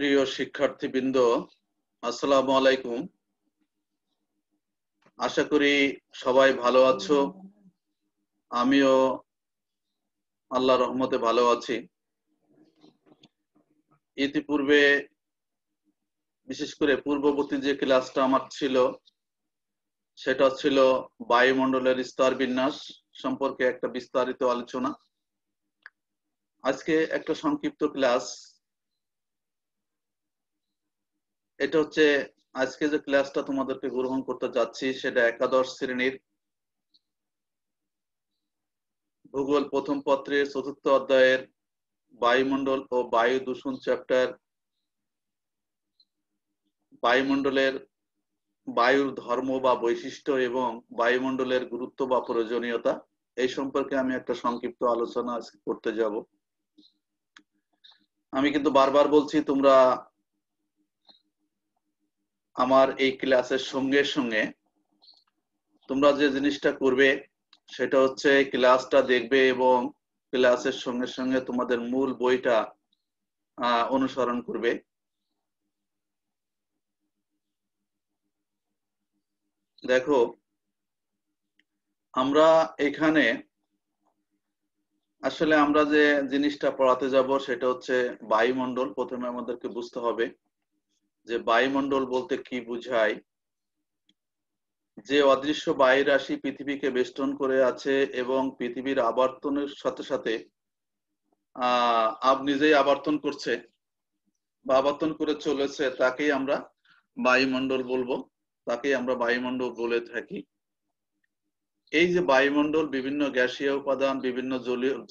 প্রিয় শিক্ষার্থীবৃন্দ, আসসালামু আলাইকুম। আশা করি সবাই ভালো আছো। আমিও আল্লাহর রহমতে ভালো আছি। ইতিপূর্বে বিশেষ করে পূর্ববর্তী যে ক্লাসটা আমার ছিল সেটা ছিল বায়ুমণ্ডলের স্তর বিন্যাস সম্পর্কে একটা বিস্তারিত আলোচনা। আজকে একটা সংক্ষিপ্ত ক্লাস। এটা হচ্ছে আজকে যে ক্লাসটা তোমাদেরকে গ্রহণ করতে যাচ্ছি সেটা একাদশ শ্রেণীর ভূগোল প্রথম পত্রের চতুর্থ অধ্যায়ের বায়ুমণ্ডল ও বায়ু দূষণ চ্যাপ্টার, বায়ুমণ্ডলের বায়ুর ধর্ম বা বৈশিষ্ট্য এবং বায়ুমণ্ডলের গুরুত্ব বা প্রয়োজনীয়তা, এই সম্পর্কে আমি একটা সংক্ষিপ্ত আলোচনা আজকে করতে যাব। আমি কিন্তু বারবার বলছি, তোমরা আমার এই ক্লাসের সঙ্গে সঙ্গে তোমরা যে জিনিসটা করবে সেটা হচ্ছে ক্লাসটা দেখবে এবং ক্লাসের সঙ্গে সঙ্গে তোমাদের মূল বইটা অনুসরণ করবে। দেখো, আমরা এখানে আসলে আমরা যে জিনিসটা পড়াতে যাব সেটা হচ্ছে বায়ুমণ্ডল। প্রথমে আমাদেরকে বুঝতে হবে যে বায়ুমণ্ডল বলতে কি বোঝায়। যে অদৃশ্য বায়ু রাশি পৃথিবীকে বেষ্টন করে আছে এবং পৃথিবীর আবর্তনের সাথে সাথে নিজেই আবর্তন করছে বা আবর্তন করে চলেছে, তাকেই আমরা বায়ুমণ্ডল বলবো, তাকেই আমরা বায়ুমণ্ডল বলে থাকি। এই যে বায়ুমণ্ডল বিভিন্ন গ্যাসীয় উপাদান, বিভিন্ন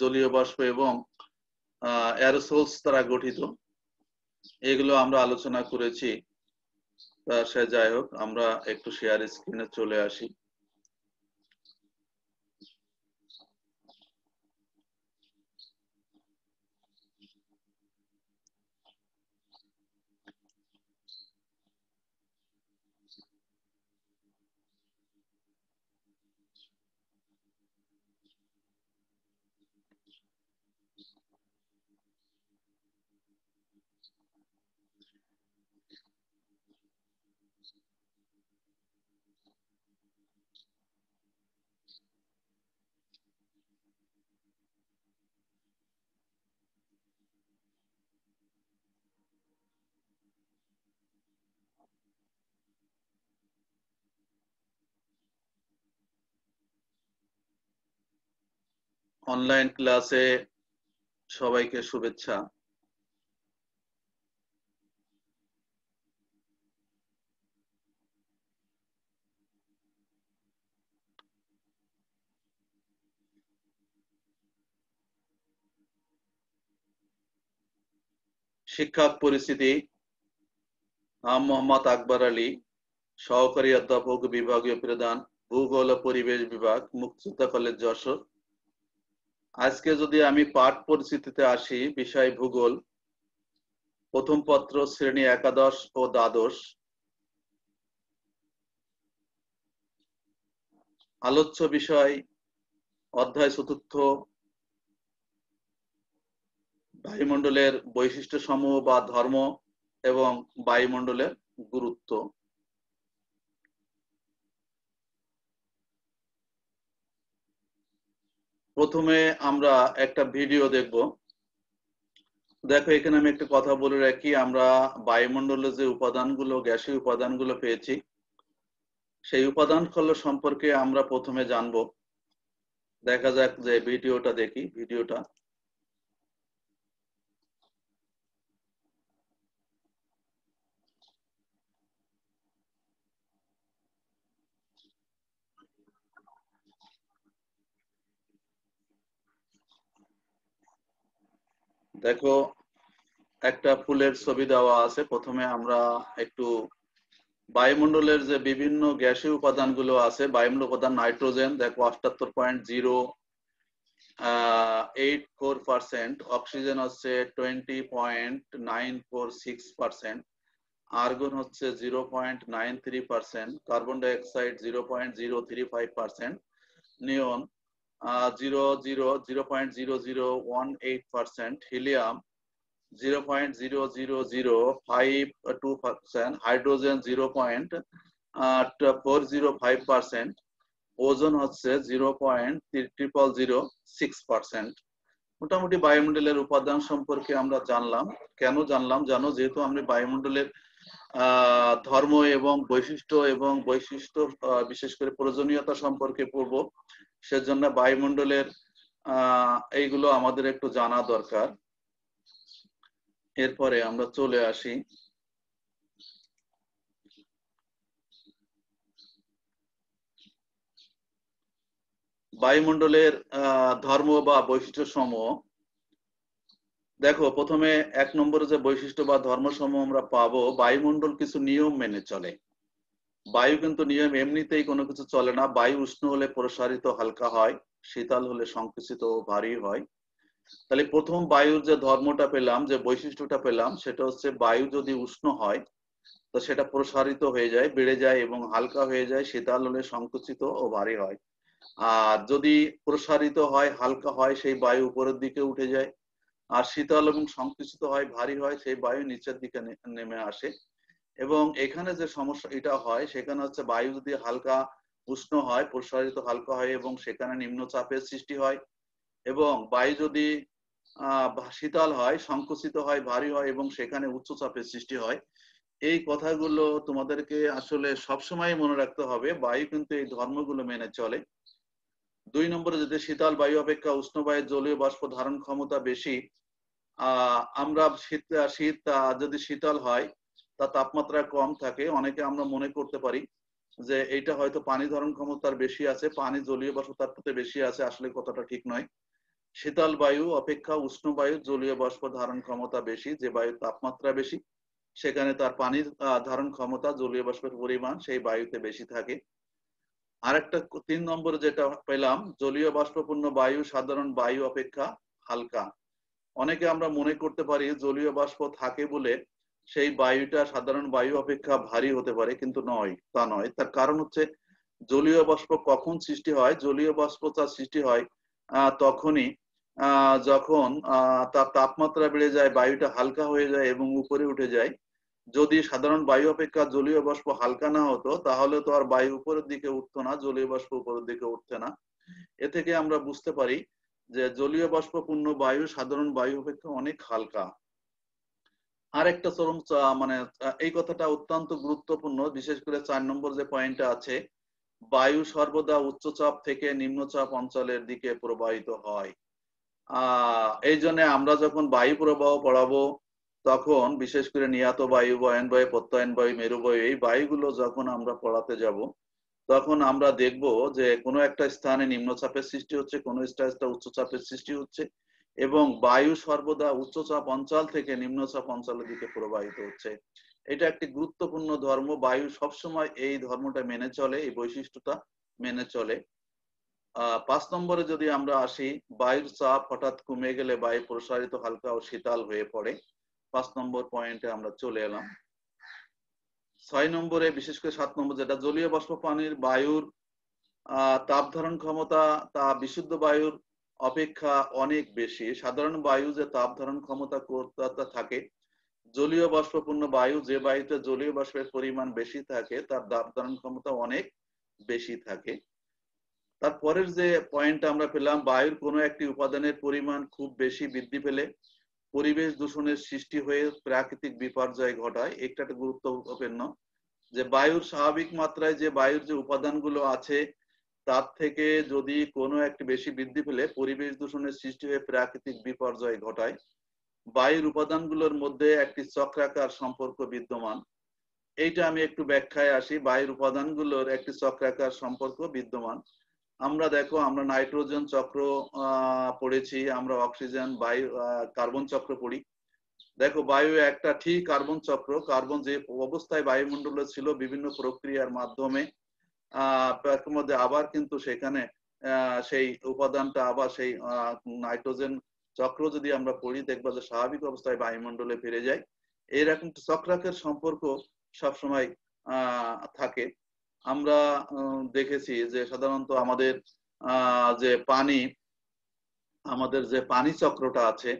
জলীয় বাষ্প এবং অ্যারোসোলস দ্বারা গঠিত। এগুলো আমরা আলোচনা করেছি। সে যাই হোক, আমরা একটু শেয়ার স্ক্রিনে চলে আসি। অনলাইন ক্লাসে সবাইকে শুভেচ্ছা। শিক্ষক পরিস্থিতি: নাম মোহাম্মদ আকবর আলী, সহকারী অধ্যাপক, বিভাগীয় প্রধান, ভূগোল ও পরিবেশ বিভাগ, মুক্তিযোদ্ধা কলেজ, যশোর। আজকে যদি আমি পাঠ পরিস্থিতিতে আসি, বিষয় ভূগোল, প্রথম পত্র, শ্রেণী একাদশ ও দ্বাদশ। আলোচ্য বিষয় অধ্যায় চতুর্থ, বায়ুমণ্ডলের বৈশিষ্ট্য সমূহ বা ধর্ম এবং বায়ুমণ্ডলের গুরুত্ব। প্রথমে আমরা একটা ভিডিও দেখব। দেখো, এখানে আমি একটা কথা বলে রাখি, আমরা বায়ুমণ্ডলের যে উপাদানগুলো, গ্যাসীয় উপাদানগুলো পেয়েছি, সেই উপাদানগুলো সম্পর্কে আমরা প্রথমে জানবো। দেখা যাক যে ভিডিওটা দেখি। ভিডিওটা দেখো, একটা ফুলের ছবি দেওয়া আছে। প্রথমে আমরা একটু বায়ুমণ্ডলের যে বিভিন্ন গ্যাসীয় উপাদানগুলো আছে, বায়ুমণ্ডল উপাদান নাইট্রোজেন দেখো 78.084%, অক্সিজেন হচ্ছে 20.946%, আর্গন হচ্ছে 0.93%, কার্বন ডাইঅক্সাইড 0.035%, নিয়ন 0.018%, হিলিয়াম 0.0005%, হাইড্রোজেন 0.405%, ওজন হচ্ছে 0.0006%। মোটামুটি বায়ুমণ্ডলের উপাদান সম্পর্কে আমরা জানলাম। কেন জানলাম জানো? যেহেতু আমরা বায়ুমণ্ডলের ধর্ম এবং বৈশিষ্ট্য বিশেষ করে প্রয়োজনীয়তা সম্পর্কে পড়ব, সেজন্য বায়ুমণ্ডলের এইগুলো আমাদের একটু জানা দরকার। এরপরে আমরা চলে আসি বায়ুমণ্ডলের ধর্ম বা বৈশিষ্ট্য সমূহ। দেখো, প্রথমে 1 নম্বরে যে বৈশিষ্ট্য বা ধর্ম সমূহ আমরা পাবো, বায়ুমণ্ডল কিছু নিয়ম মেনে চলে। বায়ু কিন্তু নিয়ম এমনিতেই কোনো কিছু চলে না। বায়ু উষ্ণ হলে প্রসারিত হালকা হয়, শীতল হলে সংকুচিত ও ভারী হয়। তাহলে প্রথম বায়ুর যে ধর্মটা পেলাম, যে বৈশিষ্ট্যটা পেলাম, সেটা হচ্ছে বায়ু যদি উষ্ণ হয় তো সেটা প্রসারিত হয়ে যায়, বেড়ে যায় এবং হালকা হয়ে যায়। শীতল হলে সংকুচিত ও ভারী হয়। আর যদি প্রসারিত হয়, হালকা হয়, সেই বায়ু উপরের দিকে উঠে যায়। আর শীতল এবং সংকুচিত হয়, ভারী হয়, সেই বায়ু নিচের দিকে নেমে আসে। এবং এখানে যে সমস্যা এটা হয়, সেখানে হচ্ছে বায়ু যদি হালকা উষ্ণ হয়, প্রসারিত হালকা হয় এবং সেখানে নিম্নচাপের সৃষ্টি হয়। এবং বায়ু যদি শীতল হয়, সংকুচিত হয়, ভারী হয় এবং সেখানে উচ্চচাপের সৃষ্টি হয়। এই কথাগুলো তোমাদেরকে আসলে সবসময় মনে রাখতে হবে। বায়ু কিন্তু এই ধর্মগুলো মেনে চলে। 2 নম্বরে, যদি শীতল বায়ু অপেক্ষা উষ্ণ বায়ুর জলীয় বাষ্প ধারণ ক্ষমতা বেশি। আমরা শীত যদি শীতল হয়, তার তাপমাত্রা কম থাকে, অনেকে আমরা মনে করতে পারি যে এইটা হয়তো পানি ধারণ ক্ষমতার বেশি আছে, পানি জলীয় বাষ্প তার থেকে বেশি আছে। আসলে কথাটা ঠিক নয়। শীতল বায়ু অপেক্ষা উষ্ণ বায়ুর জলীয় বাষ্প ধারণ ক্ষমতা বেশি। যে বায়ুর তাপমাত্রা বেশি, সেখানে তার পানির ধারণ ক্ষমতা, জলীয় বাষ্পের পরিমাণ সেই বায়ুতে বেশি থাকে। আরেকটা 3 নম্বরে যেটা পেলাম, জলীয় বাষ্পপূর্ণ বায়ু সাধারণ বায়ু অপেক্ষা হালকা। অনেকে আমরা মনে করতে পারি জলীয় বাষ্প থাকে বলে সেই বায়ুটা সাধারণ বায়ু অপেক্ষা ভারী হতে পারে, কিন্তু নয়, তা নয়। তার কারণ হচ্ছে জলীয় বাষ্প কখন সৃষ্টি হয়? জলীয় বাষ্প তার সৃষ্টি হয় তখনই যখন তার তাপমাত্রা বেড়ে যায়, বায়ুটা হালকা হয়ে যায় এবং উপরে উঠে যায়। যদি সাধারণ বায়ু অপেক্ষা জলীয় বাষ্প হালকা না হতো, তাহলে তো আর বায়ু উপরের দিকে উঠতো না, জলীয় বাষ্প উপরের দিকে উঠছে না। এ থেকে আমরা বুঝতে পারি যে জলীয় বাষ্পপূর্ণ বায়ু সাধারণ বায়ু অপেক্ষা অনেক হালকা। আরেকটা চরম মানে এই কথাটা অত্যন্ত গুরুত্বপূর্ণ, বিশেষ করে 4 নম্বর যে পয়েন্টটা আছে, বায়ু সর্বদা উচ্চচাপ থেকে নিম্নচাপ অঞ্চলের দিকে প্রবাহিত হয়। এই জন্য আমরা যখন বায়ু প্রবাহ পড়াবো, তখন বিশেষ করে নিয়াত বায়ু, বয়ান বায়ু, প্রত্যয়ন বায়ু, মেরু বায়ু, এই বায়ুগুলো যখন আমরা পড়াতে যাব, তখন আমরা দেখব যে কোনো একটা স্থানে নিম্নচাপের সৃষ্টি হচ্ছে, কোনো স্থানে উচ্চচাপের সৃষ্টি হচ্ছে এবং বায়ু সর্বদা উচ্চচাপ অঞ্চল থেকে নিম্নচাপ অঞ্চলের দিকে প্রবাহিত হচ্ছে। এটা একটি গুরুত্বপূর্ণ ধর্ম। বায়ু সবসময় এই ধর্মটা মেনে চলে, এই বৈশিষ্ট্যটা মেনে চলে। 5 নম্বরে যদি আমরা আসি, বায়ুর চাপ হঠাৎ কমে গেলে বায়ু প্রসারিত, হালকা ও শীতল হয়ে পড়ে। 5 নম্বর পয়েন্টে আমরা চলে এলাম। 6 নম্বরে, বিশেষ করে 7 নম্বর যেটা, জলীয় বাষ্প পানির বায়ুর তাপ ধারণ ক্ষমতা তা বিশুদ্ধ বায়ুর অপেক্ষা অনেক বেশি। সাধারণ বায়ু যে তাপ ধারণ ক্ষমতা থাকে, জলীয় বাষ্পপূর্ণ বায়ু, যে বায়ুতে জলীয় বাষ্পের পরিমাণ বেশি থাকে, তার তাপ ধারণ ক্ষমতা অনেক বেশি থাকে। তারপরের যে পয়েন্ট আমরা পেলাম, বায়ুর কোনো একটি উপাদানের পরিমাণ খুব বেশি বৃদ্ধি পেলে পরিবেশ দূষণের সৃষ্টি হয়ে প্রাকৃতিক বিপর্যয় ঘটায়। একটা গুরুত্বপূর্ণ, যে বায়ুর স্বাভাবিক মাত্রায় যে বায়ুর যে উপাদানগুলো আছে, তার থেকে যদি কোনো একটি বেশি বৃদ্ধি পেলে পরিবেশ দূষণের সৃষ্টি হয়ে প্রাকৃতিক বিপর্যয় ঘটায়। বায়ুর উপাদানগুলোর মধ্যে একটি চক্রাকার সম্পর্ক বিদ্যমান। এইটা আমি একটু ব্যাখ্যায় আসি। বায়ুর উপাদানগুলোর একটি চক্রাকার সম্পর্ক বিদ্যমান। আমরা দেখো, আমরা নাইট্রোজেন চক্র পড়েছি, আমরা অক্সিজেন, বায়ু, কার্বন চক্র পড়ি। দেখো, বায়ু একটা ঠিক কার্বন চক্র। কার্বন যে অবস্থায় বায়ুমণ্ডলে ছিল, বিভিন্ন প্রক্রিয়ার মাধ্যমে তার মধ্যে আবার কিন্তু সেখানে সেই উপাদানটা আবার সেই নাইট্রোজেন চক্র যদি আমরা পড়ি, দেখবো যে স্বাভাবিক অবস্থায় বায়ুমণ্ডলে ফিরে যায়। এইরকম চক্রাকের সম্পর্ক সবসময় থাকে। আমরা দেখেছি যে সাধারণত আমাদের যে পানি চক্রটা আছে,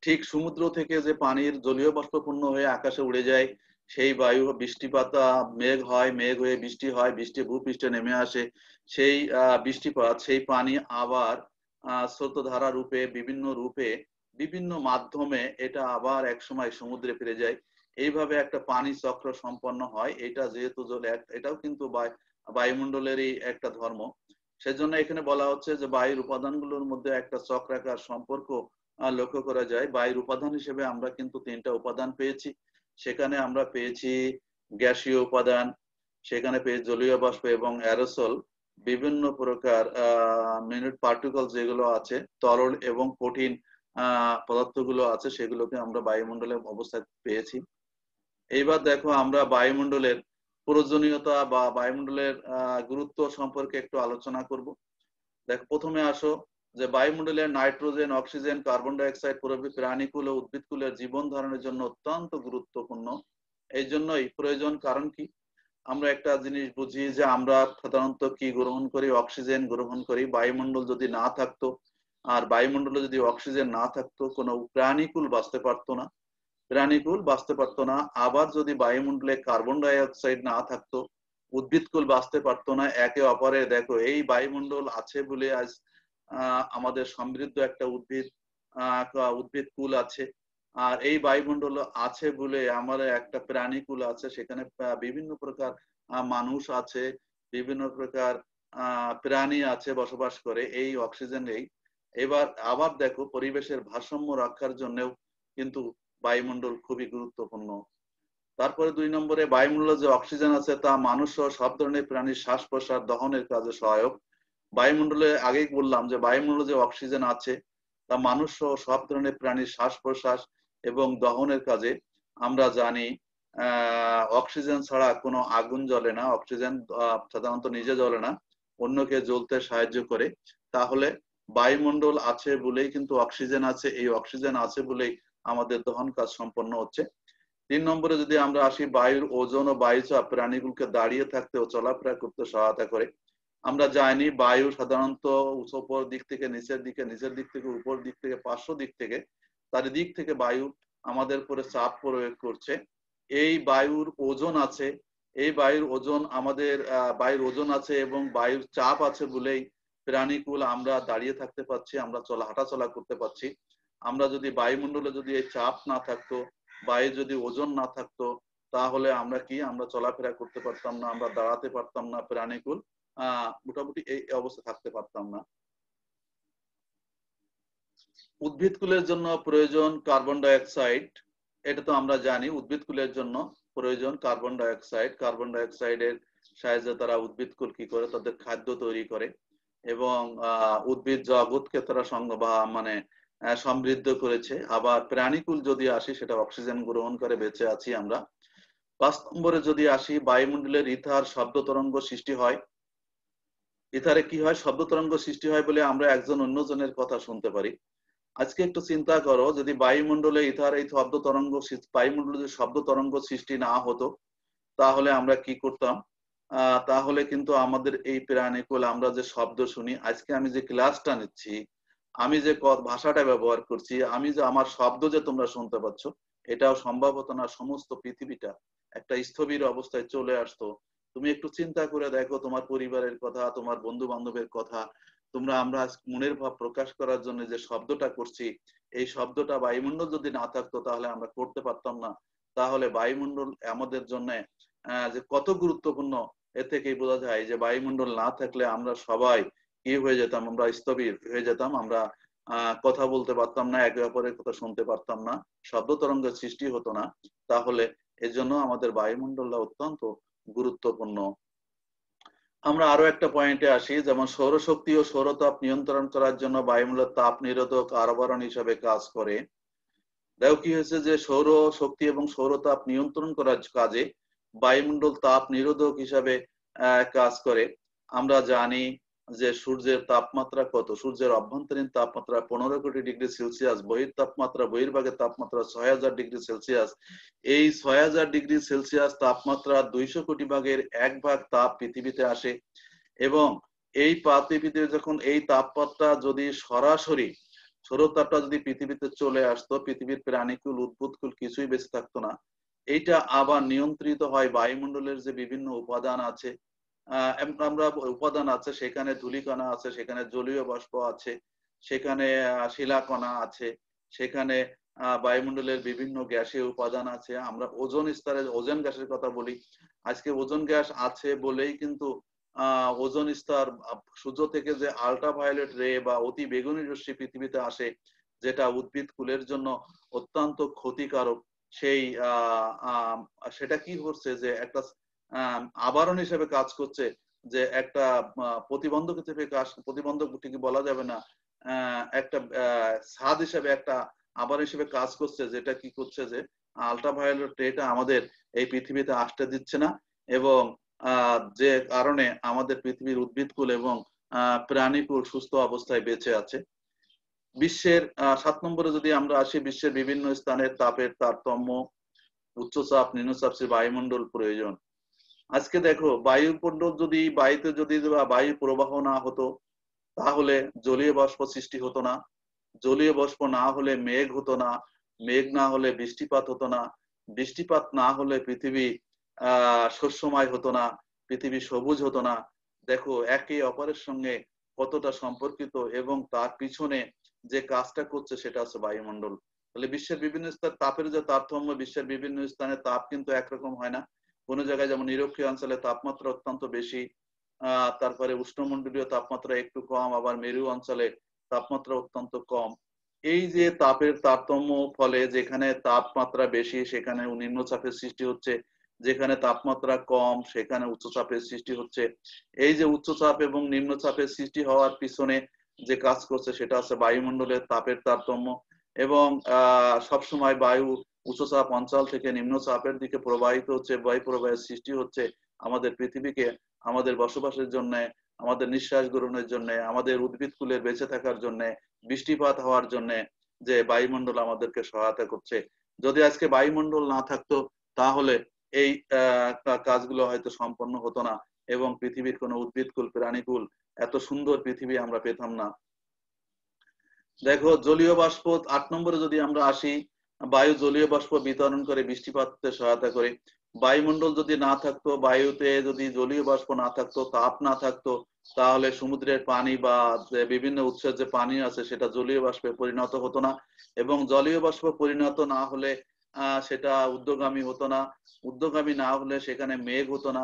ঠিক সমুদ্র থেকে যে পানির জলীয় বাষ্পপূর্ণ হয়ে আকাশে উড়ে যায়, সেই বায়ু বৃষ্টিপাত, মেঘ হয়, মেঘ হয়ে বৃষ্টি হয়, বৃষ্টি ভূপৃষ্ঠে নেমে আসে, সেই বৃষ্টিপাত, সেই পানি আবার স্রোতধারা রূপে, বিভিন্ন রূপে, বিভিন্ন মাধ্যমে এটা আবার একসময় সমুদ্রে ফিরে যায়। এইভাবে একটা পানি চক্র সম্পন্ন হয়। এটা যেহেতু জল, এটাও কিন্তু বায়ুমণ্ডলেরই একটা ধর্ম। সেজন্য এখানে বলা হচ্ছে যে বায়ুর উপাদানগুলোর মধ্যে একটা চক্রাকার সম্পর্ক লক্ষ্য করা যায়। বায়ুর উপাদান হিসেবে আমরা কিন্তু 3টা উপাদান পেয়েছি। সেখানে আমরা পেয়েছি গ্যাসীয় উপাদান, সেখানে পেয়েছি জলীয় বাষ্প এবং অ্যারোসল, বিভিন্ন প্রকার মিনিট পার্টিকল যেগুলো আছে, তরল এবং কঠিন পদার্থগুলো আছে, সেগুলোকে আমরা বায়ুমণ্ডলের অবস্থায় পেয়েছি। এইবার দেখো আমরা বায়ুমণ্ডলের প্রয়োজনীয়তা বা বায়ুমণ্ডলের গুরুত্ব সম্পর্কে একটু আলোচনা করব। দেখো প্রথমে আসো যে বায়ুমণ্ডলের nitrogen, oxygen, carbon die oxide প্রভৃতি প্রাণীকুল ও উদ্ভিদকুলের জীবন ধারণের জন্য অত্যন্ত গুরুত্বপূর্ণ। এই জন্যই প্রয়োজন। কারণ কি, আমরা একটা জিনিস বুঝি যে আমরা সাধারণত কি গ্রহণ করি, অক্সিজেন গ্রহণ করি। বায়ুমণ্ডল যদি না থাকতো, আর বায়ুমণ্ডলে যদি অক্সিজেন না থাকতো, কোনো প্রাণীকুল বাঁচতে পারতো না, প্রাণীকুল বাঁচতে পারতো না। আবার যদি বায়ুমণ্ডলে কার্বন ডাই অক্সাইড না থাকতো, উদ্ভিদকুল বাঁচতে পারতো না। একে অপরের, দেখো এই বায়ুমণ্ডল আছে বলে আজ আমাদের সমৃদ্ধ একটা উদ্ভিদ কুল আছে। আর এই বায়ুমণ্ডল আছে বলে আমাদের একটা প্রাণীকুল আছে, সেখানে বিভিন্ন প্রকার মানুষ আছে, বিভিন্ন প্রকার প্রাণী আছে, বসবাস করে এই অক্সিজেনেই। এবার আবার দেখো পরিবেশের ভারসাম্য রক্ষার জন্যও কিন্তু বায়ুমণ্ডল খুবই গুরুত্বপূর্ণ। তারপরে 2 নম্বরে, বায়ুমণ্ডলে যে অক্সিজেন আছে তা মানুষ সহ সব ধরনের প্রাণীর শ্বাস প্রশ্বাস দহনের কাজে সহায়ক। বায়ুমণ্ডলে আগেই বললাম যে বায়ুমণ্ডলে যে অক্সিজেন আছে তা মানুষ সহ সব ধরনের প্রাণীর শ্বাস প্রশ্বাস এবং দহনের কাজে। আমরা জানি অক্সিজেন ছাড়া কোনো আগুন জ্বলে না, অক্সিজেন সাধারণত নিজে জ্বলে না, অন্যকে জ্বলতে সাহায্য করে। তাহলে বায়ুমণ্ডল আছে বলেই কিন্তু অক্সিজেন আছে, এই অক্সিজেন আছে বলেই আমাদের দহন কাজ সম্পন্ন হচ্ছে। 3 নম্বরে যদি আমরা আসি, বায়ুর ওজন ও বায়ুচাপ প্রাণীগুলোকে দাঁড়িয়ে থাকতে ও চলাফেরা করতে সহায়তা করে। আমরা জানি বায়ু সাধারণত উপর দিক থেকে নিচের দিকে, নিচের দিক থেকে উপর দিক থেকে, পার্শ্ব দিক থেকে, চারিদিক থেকে বায়ু আমাদের উপরে চাপ প্রয়োগ করছে। এই বায়ুর ওজন আছে, এই বায়ুর ওজন আমাদের বায়ুর ওজন আছে এবং বায়ুর চাপ আছে বলেই প্রাণীকুল আমরা দাঁড়িয়ে থাকতে পারছি, আমরা হাঁটাচলা করতে পারছি। আমরা যদি বায়ুমণ্ডলে যদি এই চাপ না থাকতো, বায়ু যদি ওজন না থাকতো, তাহলে আমরা চলাফেরা করতে পারতাম না, আমরা দাঁড়াতে পারতাম না, প্রাণীকুল মোটামুটি এই অবস্থা থাকতে পারতাম না। উদ্ভিদকুলের জন্য প্রয়োজন কার্বন ডাই অক্সাইড, এটা তো আমরা জানি। উদ্ভিদকুলের জন্য প্রয়োজন carbon die oxide. Carbon die অক্সাইডের সাহায্যে তারা উদ্ভিদকুল কি করে, তাদের খাদ্য তৈরি করে এবং উদ্ভিদ জগৎকে তারা সমৃদ্ধ করেছে। আবার প্রাণীকুল যদি আসি, সেটা অক্সিজেন গ্রহণ করে বেঁচে আছি আমরা। 5 নম্বরে যদি আসি, বায়ুমণ্ডলের ইথার শব্দ তরঙ্গ সৃষ্টি হয়। ইথারে কি হয়, শব্দ তরঙ্গ সৃষ্টি হয় বলে আমরা একজন অন্যজনের কথা শুনতে পারি। আজকে একটু চিন্তা করো, যদি বায়ুমণ্ডলে ইথার এই বায়ুমণ্ডলে যদি শব্দ তরঙ্গ সৃষ্টি না হতো, তাহলে আমরা কি করতাম? তাহলে কিন্তু আমাদের এই প্রাণীকুল, আমরা যে শব্দ শুনি, আজকে আমি যে ক্লাসটা নিচ্ছি, আমি যে ভাষাটা ব্যবহার করছি, আমি যে আমার শব্দ যে তোমরা শুনতে পাচ্ছ, এটাও সম্ভব হতো না। সমস্ত পৃথিবীটা একটা স্থবির অবস্থায় চলে আসতো। তুমি একটু চিন্তা করে দেখো, তোমার পরিবারের কথা, তোমার বন্ধু বান্ধবের কথা, আমরা মনের ভাব প্রকাশ করার জন্য যে শব্দটা করছি, এই শব্দটা বায়ুমণ্ডল যদি না থাকতো তাহলে আমরা করতে পারতাম না। তাহলে বায়ুমণ্ডল আমাদের জন্য যে কত গুরুত্বপূর্ণ, এ থেকেই বোঝা যায় যে বায়ুমণ্ডল না থাকলে আমরা সবাই কি হয়ে যেতাম, আমরা স্থবির হয়ে যেতাম, আমরা কথা বলতে পারতাম না, একে অপরের কথা শুনতে পারতাম না, শব্দ তরঙ্গের সৃষ্টি হতো না। তাহলে এজন্য আমাদের বায়ুমণ্ডলটা অত্যন্ত গুরুত্বপূর্ণ। আমরা আরো একটা পয়েন্টে আসি, যেমন সৌরশক্তি ও সৌরতাপ নিয়ন্ত্রণ করার জন্য বায়ুমণ্ডলের তাপ নিরোধক আবরণ হিসাবে কাজ করে। দেখো কি হয়েছে যে সৌর শক্তি এবং সৌরতাপ নিয়ন্ত্রণ করার কাজে বায়ুমণ্ডল তাপ নিরোধক হিসাবে কাজ করে। আমরা জানি যে সূর্যের তাপমাত্রা কত, সূর্যের অভ্যন্তরীণ তাপমাত্রা 15 কোটি ডিগ্রি সেলসিয়াস, বহির্ভাগের তাপমাত্রা 6000 ডিগ্রি সেলসিয়াস। এই 6000 ডিগ্রি সেলসিয়াস তাপমাত্রা 200 কোটি ভাগের 1 ভাগ তাপ পৃথিবীতে আসে। এবং এই পৃথিবীতে যখন এই তাপমাত্রা যদি সরাসরি সৌরতাপটা যদি পৃথিবীতে চলে আসতো, পৃথিবীর প্রাণীকুল উদ্ভিদকুল কিছুই বেঁচে থাকতো না। এইটা আবার নিয়ন্ত্রিত হয় বায়ুমণ্ডলের যে বিভিন্ন উপাদান আছে, আমরা উপাদান আছে, সেখানে ধূলিকণা আছে, সেখানে জলীয় বাষ্প আছে, সেখানে শিলাকণা আছে, সেখানে বায়ুমণ্ডলের বিভিন্ন গ্যাসীয় উপাদান আছে। আমরা ওজোন স্তরে ওজোন গ্যাসের কথা বলি। আজকে ওজোন গ্যাস আছে বলেই কিন্তু ওজোন স্তর, সূর্য থেকে যে আল্ট্রাভায়োলেট রে বা অতি বেগুনি রশ্মি পৃথিবীতে আসে, যেটা উদ্ভিদ কুলের জন্য অত্যন্ত ক্ষতিকারক, সেই সেটা কি করছে যে একটা আবরণ হিসেবে কাজ করছে, যে একটা প্রতিবন্ধক হিসেবে কাজ, প্রতিবন্ধক ঠিকই বলা যাবে না, একটা ছাদ হিসেবে, একটা আবরণ হিসেবে কাজ করছে, যেটা কি করছে যে আল্ট্রাভায়োলেট রেটা আমাদের এই পৃথিবীতে আসতে দিচ্ছে না, এবং যে কারণে আমাদের পৃথিবীর উদ্ভিদকুল এবং প্রাণীকুল সুস্থ অবস্থায় বেঁচে আছে। বিশ্বের 7 নম্বরে যদি আমরা আসি, বিশ্বের বিভিন্ন স্থানের তাপের তারতম্য, উচ্চচাপ নিম্নচাপ বায়ুমণ্ডল প্রয়োজন। আজকে দেখো, বায়ুমণ্ডল যদি, বায়ুতে যদি বায়ু প্রবাহ না হতো তাহলে জলীয় বাষ্প সৃষ্টি হতো না, জলীয় বাষ্প না হলে মেঘ হতো না, মেঘ না হলে বৃষ্টিপাত হতো না, বৃষ্টিপাত না হলে পৃথিবী শস্যময় হতো না, পৃথিবী সবুজ হতো না। দেখো একে অপরের সঙ্গে কতটা সম্পর্কিত, এবং তার পিছনে যে কাজটা করছে সেটা হচ্ছে বায়ুমণ্ডল। তাহলে বিশ্বের বিভিন্ন স্থানে তাপের যে তারতম্য, বিশ্বের বিভিন্ন স্থানে তাপ কিন্তু একরকম হয় না। কোনো জায়গায় যেমন নিরক্ষীয় অঞ্চলে তাপমাত্রা অত্যন্ত বেশি, তারপরে উষ্ণমণ্ডলীয় তাপমাত্রা একটু কম, আবার মেরু অঞ্চলে তাপমাত্রা অত্যন্ত কম। এই যে তাপের তারতম্য ফলে যেখানে তাপমাত্রা বেশি সেখানে নিম্নচাপের সৃষ্টি হচ্ছে, যেখানে তাপমাত্রা কম সেখানে উচ্চচাপের সৃষ্টি হচ্ছে। এই যে উচ্চচাপ এবং নিম্নচাপের সৃষ্টি হওয়ার পিছনে যে কাজ করছে সেটা হচ্ছে বায়ুমণ্ডলের তাপের তারতম্য, এবং সবসময় বায়ু উচ্চচাপ অঞ্চল থেকে নিম্নচাপের দিকে প্রবাহিত হচ্ছে, বায়ু প্রবাহের সৃষ্টি হচ্ছে আমাদের পৃথিবীকে, আমাদের বসবাসের জন্য, আমাদের নিঃশ্বাস গ্রহণের জন্য, আমাদের উদ্ভিদকুলের বেঁচে থাকার জন্য, বৃষ্টিপাত হওয়ার জন্য যে বায়ুমণ্ডল আমাদেরকে সহায়তা করছে। যদি আজকে বায়ুমণ্ডল না থাকতো তাহলে এই কাজগুলো হয়তো সম্পন্ন হতো না, এবং পৃথিবীর কোনো উদ্ভিদকুল প্রাণীকুল, এত সুন্দর পৃথিবী আমরা পেতাম না। দেখো জলীয় বাষ্প 8 নম্বরে যদি আমরা আসি, বায়ু জলীয় বাষ্প বিতরণ করে বৃষ্টিপাতে সহায়তা করে। বায়ুমণ্ডল যদি না থাকতো, বায়ুতে যদি জলীয় বাষ্প না থাকতো, তাপ না থাকতো, তাহলে সমুদ্রের পানি বা বিভিন্ন উৎসের যে পানি আছে সেটা জলীয় বাষ্পে পরিণত হতো না, এবং জলীয় বাষ্প পরিণত না হলে সেটা ঊর্ধ্বগামী হতো না, ঊর্ধ্বগামী না হলে সেখানে মেঘ হতো না,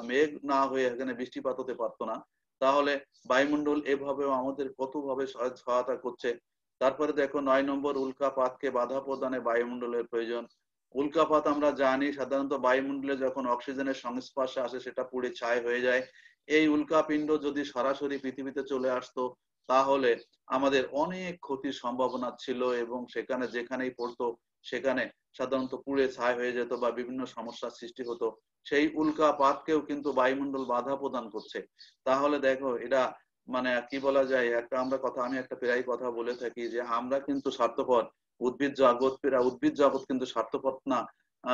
মেঘ না হয়ে এখানে বৃষ্টিপাত হতে পারতো না। তাহলে বায়ুমণ্ডল এভাবেও আমাদের কতভাবে সহায়তা করছে। তারপরে দেখো 9 নম্বর, উল্কাপাতকে বাধা প্রদানে বায়ুমণ্ডলের প্রয়োজন। উল্কাপাত আমরা জানি সাধারণত বায়ুমণ্ডলে যখন অক্সিজেনের সংস্পর্শে আসে সেটা পুড়ে ছাই হয়ে যায়। এই উল্কাপিণ্ড যদি সরাসরি পৃথিবীতে চলে আসতো তাহলে আমাদের অনেক ক্ষতির সম্ভাবনা ছিল, এবং সেখানে যেখানেই পড়তো সেখানে সাধারণত পুড়ে ছাই হয়ে যেত বা বিভিন্ন সমস্যার সৃষ্টি হতো। সেই উল্কাপাতকেও কিন্তু বায়ুমণ্ডল বাধা প্রদান করছে। তাহলে দেখো এটা মানে কি বলা যায়, একটা আমরা কথা, আমি একটা প্রায় কথা বলে থাকি যে আমরা কিন্তু স্বার্থপর, উদ্ভিদ জগৎ কিন্তু স্বার্থপর না,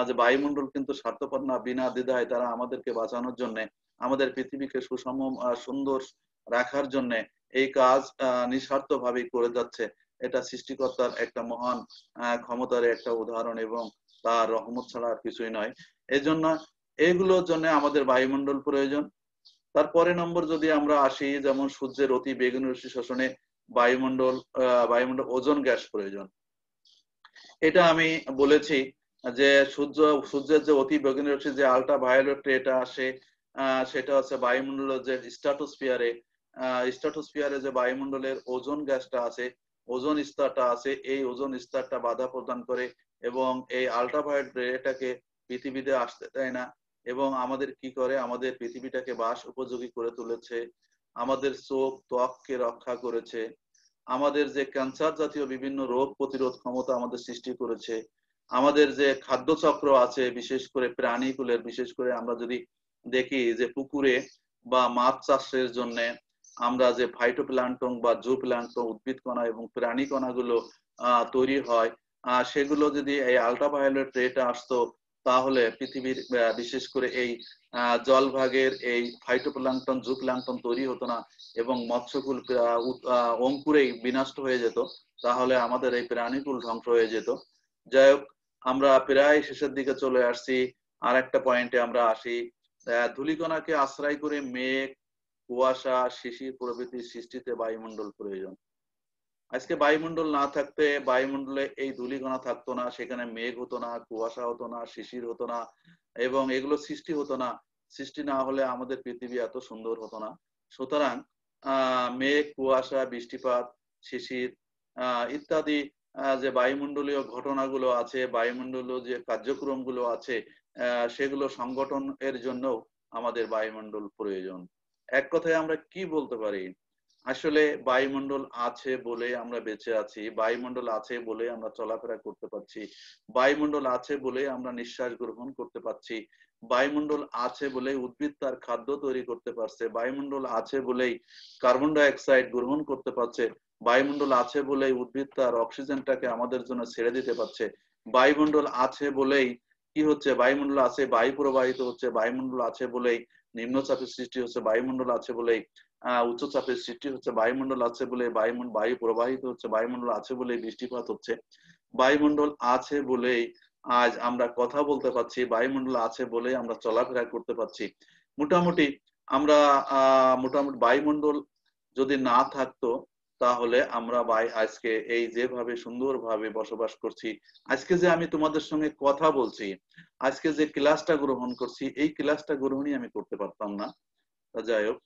যে বায়ুমণ্ডল কিন্তু স্বার্থপর না, বিনা দ্বিধায় তারা আমাদেরকে বাঁচানোর জন্য, আমাদের পৃথিবীকে সুষম সুন্দর রাখার জন্য এই কাজ নিঃস্বার্থ ভাবেই করে যাচ্ছে। এটা সৃষ্টিকর্তার একটা মহান ক্ষমতার একটা উদাহরণ, এবং তার রহমত ছাড়া আর কিছুই নয়। এই জন্য এইগুলোর জন্য আমাদের বায়ুমণ্ডল প্রয়োজন। তারপরে নম্বর যদি আমরা আসি, যেমন সূর্যের অতি বেগুনি রশ্মি শোষণে বায়ুমণ্ডল ওজোন গ্যাস প্রয়োজন। এটা আমি বলেছি যে সূর্যের যে অতি বেগুনি রশ্মি, যে আল্ট্রাভায়োলেট রেটা আসে, সেটা হচ্ছে বায়ুমণ্ডলের যে স্ট্রাটোস্ফিয়ারে যে বায়ুমণ্ডলের ওজোন গ্যাসটা আছে, ওজোন স্তরটা আছে, এই ওজোন স্তরটা বাধা প্রদান করে, এবং এই আল্ট্রাভায়োলেট রেটাকে পৃথিবীতে আসতে দেয় না, এবং আমাদের কি করে, আমাদের পৃথিবীটাকে বাস উপযোগী করে তুলেছে, আমাদের চোখ ত্বককে রক্ষা করেছে, আমাদের যে ক্যান্সার জাতীয় বিভিন্ন রোগ প্রতিরোধ ক্ষমতা আমাদের সৃষ্টি করেছে, আমাদের যে খাদ্য চক্র আছে বিশেষ করে প্রাণীকুলের, বিশেষ করে আমরা যদি দেখি যে পুকুরে বা মাছ চাষের জন্য আমরা যে ফাইটোপ্ল্যাঙ্কটন বা জুপ্ল্যাঙ্কটন, উদ্ভিদ কণা এবং প্রাণী কণাগুলো তৈরি হয়, সেগুলো যদি এই আল্ট্রাভায়োলেট রেটা আসতো তাহলে পৃথিবীর বিশেষ করে এই জলভাগের এই ফাইটোপ্ল্যাঙ্কটন জুপ্ল্যাঙ্কটন তৈরি হতো না এবং মৎস্যকুল অঙ্কুরেই বিনষ্ট হয়ে যেত, তাহলে আমাদের এই প্রাণীকুল ধ্বংস হয়ে যেত। যাই হোক, আমরা প্রায় শেষের দিকে চলে আসছি। আর একটা পয়েন্টে আমরা আসি। ধূলিকণাকে আশ্রয় করে মেঘ, কুয়াশা, শিশির প্রভৃতির সৃষ্টিতে বায়ুমণ্ডল প্রয়োজন। আজকে বায়ুমণ্ডল না থাকতে বায়ুমণ্ডলে এই ধূলিকণা থাকতো না, সেখানে মেঘ হতো না, কুয়াশা হতো না, শিশির হতো না, এবং এগুলো সৃষ্টি হতো না। সৃষ্টি না হলে আমাদের পৃথিবী এত সুন্দর হতো না। সুতরাং মেঘ, কুয়াশা, বৃষ্টিপাত, শিশির ইত্যাদি যে বায়ুমণ্ডলীয় ঘটনাগুলো আছে, বায়ুমণ্ডলীয় যে কার্যক্রমগুলো আছে, সেগুলো সংগঠন এর জন্য আমাদের বায়ুমণ্ডল প্রয়োজন। এক কথায় আমরা কি বলতে পারি? আসলে বায়ুমণ্ডল আছে বলে আমরা বেঁচে আছি, বায়ুমণ্ডল আছে বলে আমরা চলাফেরা করতে পারছি, বায়ুমণ্ডল আছে বলে আমরা নিঃশ্বাস গ্রহণ করতে পারছি, বায়ুমণ্ডল আছে বলে উদ্ভিদ তার খাদ্য তৈরি করতে পারছে, বায়ুমণ্ডল আছে বলেই কার্বন ডাই অক্সাইড গ্রহণ করতে পারছে, বায়ুমণ্ডল আছে বলেই উদ্ভিদ তার অক্সিজেনটাকে আমাদের জন্য ছেড়ে দিতে পারছে, বায়ুমণ্ডল আছে বলেই কি হচ্ছে, বায়ুমণ্ডল আছে বায়ু প্রবাহিত হচ্ছে, বায়ুমণ্ডল আছে বলেই নিম্নচাপের সৃষ্টি হচ্ছে, বায়ুমণ্ডল আছে বলেই উচ্চচাপের সৃষ্টি হচ্ছে, বায়ুমণ্ডল আছে বলে বায়ু প্রবাহিত হচ্ছে, বায়ুমণ্ডল আছে বলে বৃষ্টিপাত হচ্ছে, বায়ুমণ্ডল আছে বলেই আজ আমরা কথা বলতে পারছি, বায়ুমণ্ডল আছে বলেই আমরা চলাফেরা করতে পারছি। মোটামুটি আমরা মোটামুটি বায়ুমণ্ডল যদি না থাকতো তাহলে আমরা আজকে এই যেভাবে সুন্দরভাবে বসবাস করছি, আজকে যে আমি তোমাদের সঙ্গে কথা বলছি, আজকে যে ক্লাসটা গ্রহণ করছি, এই ক্লাসটা গ্রহণই আমি করতে পারতাম না। যাই হোক,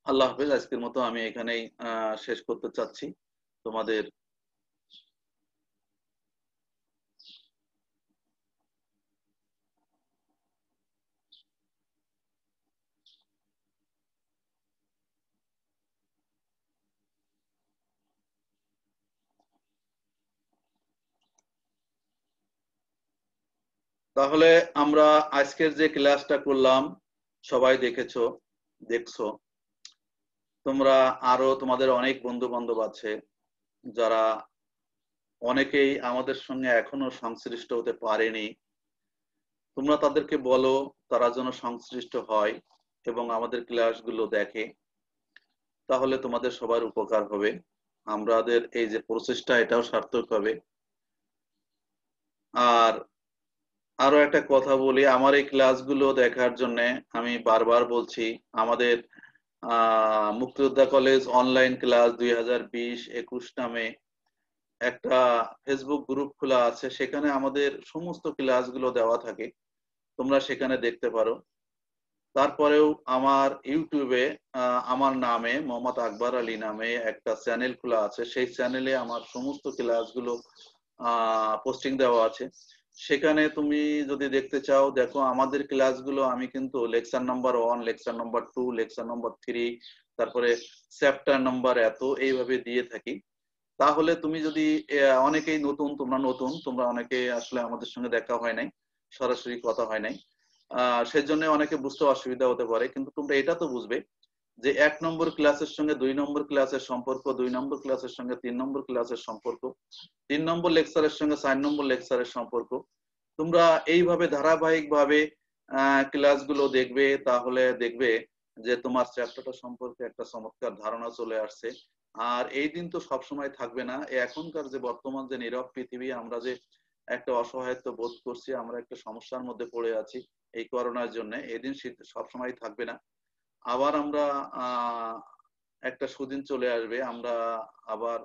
আল্লাহ হাফেজ। আজকের মতো আমি এখানেই শেষ করতে চাচ্ছি। তোমাদের তাহলে আমরা আজকের যে ক্লাসটা করলাম সবাই দেখছো। তোমরা আরো তোমাদের অনেক বন্ধু বান্ধব আছে যারা অনেকেই আমাদের সঙ্গে এখনো সংশ্লিষ্ট হতে পারেনি। তোমরা তাদেরকে বলো তারা যেন সংশ্লিষ্ট হয় এবং আমাদের ক্লাসগুলো দেখে, তাহলে তোমাদের সবার উপকার হবে, আমাদের এই যে প্রচেষ্টা এটাও সার্থক হবে। আর আরো একটা কথা বলি, আমার এই ক্লাসগুলো দেখার জন্য আমি বারবার বলছি, আমাদের মুক্তিযোদ্ধা কলেজ অনলাইন ক্লাস 2020-21 নামে একটা ফেসবুক গ্রুপ খোলা আছে, সেখানে আমাদের সমস্ত ক্লাসগুলো দেওয়া থাকে, তোমরা সেখানে দেখতে পারো। তারপরেও আমার ইউটিউবে আমার নামে মোহাম্মদ আকবর আলী নামে একটা চ্যানেল খোলা আছে, সেই চ্যানেলে আমার সমস্ত ক্লাসগুলো পোস্টিং দেওয়া আছে। সেখানে তুমি যদি দেখতে চাও দেখো, আমাদের ক্লাসগুলো আমি কিন্তু lecture number 1, lecture number 2, lecture number 3, তারপরে চ্যাপ্টার নাম্বার এত এইভাবে দিয়ে থাকি। তাহলে তুমি যদি অনেকেই নতুন, তোমরা অনেকে আসলে আমাদের সঙ্গে দেখা হয় নাই, সরাসরি কথা হয় নাই, সেজন্য অনেকে বুঝতে অসুবিধা হতে পারে, কিন্তু তোমরা এটা তো বুঝবে যে 1 নম্বর ক্লাসের সঙ্গে 2 নম্বর ক্লাসের সম্পর্ক, 2 নম্বর ক্লাসের সঙ্গে 3 নম্বর ক্লাসের সম্পর্ক, 3 নম্বর লেকচারের সঙ্গে 4 নম্বর লেকচারের সম্পর্ক। তোমরা এইভাবে ধারাবাহিকভাবে ক্লাসগুলো দেখবে, তাহলে দেখবে যে তোমার চ্যাপ্টারটা সম্পর্কে একটা চমৎকার ধারণা চলে আসছে। আর এই দিন তো সবসময় থাকবে না, এখনকার যে বর্তমান যে নীরব পৃথিবী, আমরা যে একটা অসহায়ত্ব বোধ করছি, আমরা একটা সমস্যার মধ্যে পড়ে আছি এই করোনার জন্য, এদিন সবসময় থাকবে না। আবার আমরা একটা সুদিন চলে আসবে, আমরা আবার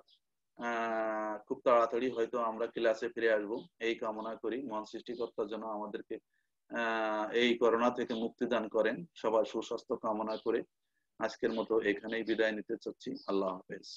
খুব তাড়াতাড়ি হয়তো আমরা ক্লাসে ফিরে আসব, এই কামনা করি। মহান সৃষ্টিকর্তা যেন আমাদেরকে এই করোনা থেকে মুক্তি দান করেন। সবার সুস্বাস্থ্য কামনা করে আজকের মতো এখানেই বিদায় নিতে চাচ্ছি। আল্লাহ হাফেজ।